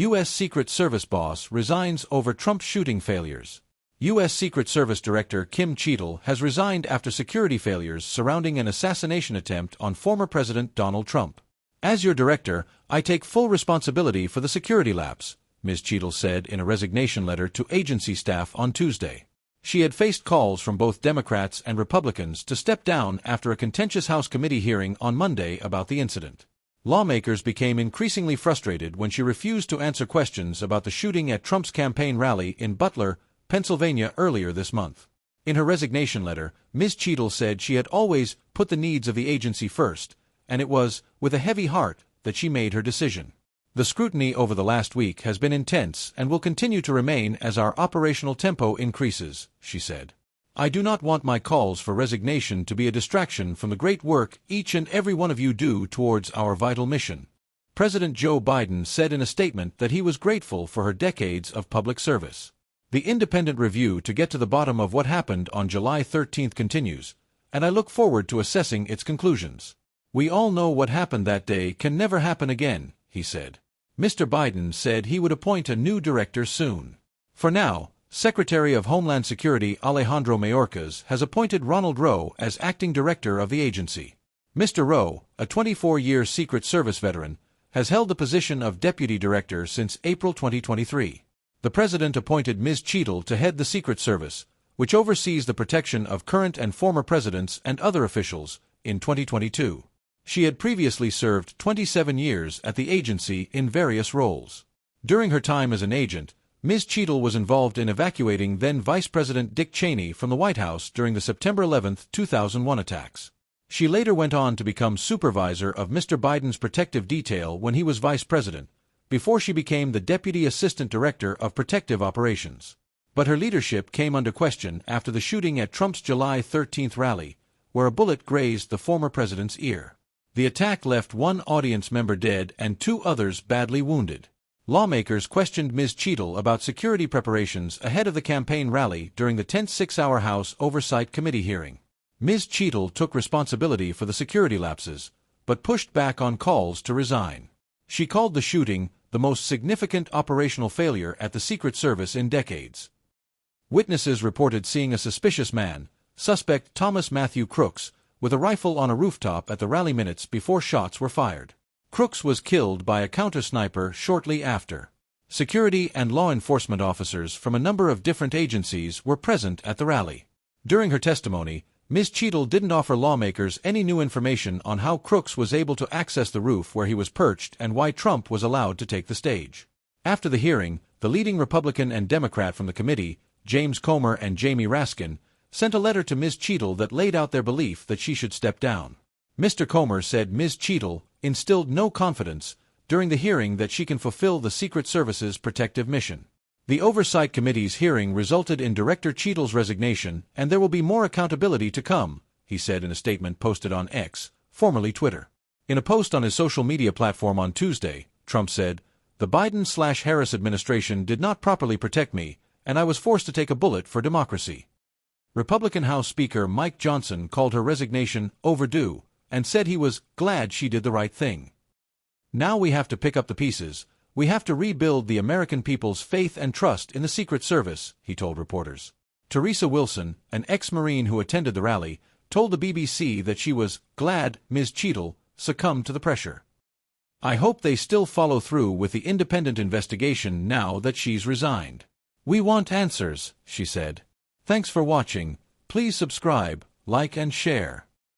U.S. Secret Service boss resigns over Trumph shooting failures. U.S. Secret Service Director Kim Cheadle has resigned after security failures surrounding an assassination attempt on former President Donald Trump. "As your director, I take full responsibility for the security lapse," Ms. Cheadle said in a resignation letter to agency staff on Tuesday. She had faced calls from both Democrats and Republicans to step down after a contentious House committee hearing on Monday about the incident. Lawmakers became increasingly frustrated when she refused to answer questions about the shooting at Trump's campaign rally in Butler, Pennsylvania earlier this month. In her resignation letter, Ms. Cheadle said she had always put the needs of the agency first, and it was with a heavy heart that she made her decision. "The scrutiny over the last week has been intense and will continue to remain as our operational tempo increases," she said. "I do not want my calls for resignation to be a distraction from the great work each and every one of you do towards our vital mission." President Joe Biden said in a statement that he was grateful for her decades of public service. "The independent review to get to the bottom of what happened on July 13 continues, and I look forward to assessing its conclusions. We all know what happened that day can never happen again," he said. Mr. Biden said he would appoint a new director soon. For now, Secretary of Homeland Security Alejandro Mayorkas has appointed Ronald Rowe as acting director of the agency. Mr. Rowe, a 24-year Secret Service veteran, has held the position of deputy director since April 2023. The president appointed Ms. Cheadle to head the Secret Service, which oversees the protection of current and former presidents and other officials, in 2022. She had previously served 27 years at the agency in various roles. During her time as an agent, Ms. Cheadle was involved in evacuating then Vice President Dick Cheney from the White House during the September 11, 2001 attacks. She later went on to become supervisor of Mr. Biden's protective detail when he was vice president, before she became the Deputy Assistant Director of Protective Operations. But her leadership came under question after the shooting at Trump's July 13 rally, where a bullet grazed the former president's ear. The attack left one audience member dead and 2 others badly wounded. Lawmakers questioned Ms. Cheadle about security preparations ahead of the campaign rally during the tense 6-hour House Oversight Committee hearing. Ms. Cheadle took responsibility for the security lapses, but pushed back on calls to resign. She called the shooting the most significant operational failure at the Secret Service in decades. Witnesses reported seeing a suspicious man, suspect Thomas Matthew Crooks, with a rifle on a rooftop at the rally minutes before shots were fired. Crooks was killed by a counter-sniper shortly after. Security and law enforcement officers from a number of different agencies were present at the rally. During her testimony, Ms. Cheadle didn't offer lawmakers any new information on how Crooks was able to access the roof where he was perched and why Trump was allowed to take the stage. After the hearing, the leading Republican and Democrat from the committee, James Comer and Jamie Raskin, sent a letter to Ms. Cheadle that laid out their belief that she should step down. Mr. Comer said Ms. Cheadle instilled no confidence during the hearing that she can fulfill the Secret Service's protective mission. The Oversight Committee's hearing resulted in Director Cheadle's resignation, and there will be more accountability to come, he said in a statement posted on X, formerly Twitter. In a post on his social media platform on Tuesday, Trump said, "The Biden/Harris administration did not properly protect me, and I was forced to take a bullet for democracy." Republican House Speaker Mike Johnson called her resignation overdue and said he was glad she did the right thing. "Now we have to pick up the pieces. We have to rebuild the American people's faith and trust in the Secret Service," he told reporters. Teresa Wilson, an ex-Marine who attended the rally, told the BBC that she was glad Ms. Cheadle succumbed to the pressure. "I hope they still follow through with the independent investigation now that she's resigned. We want answers," she said. Thanks for watching. Please subscribe, like and share.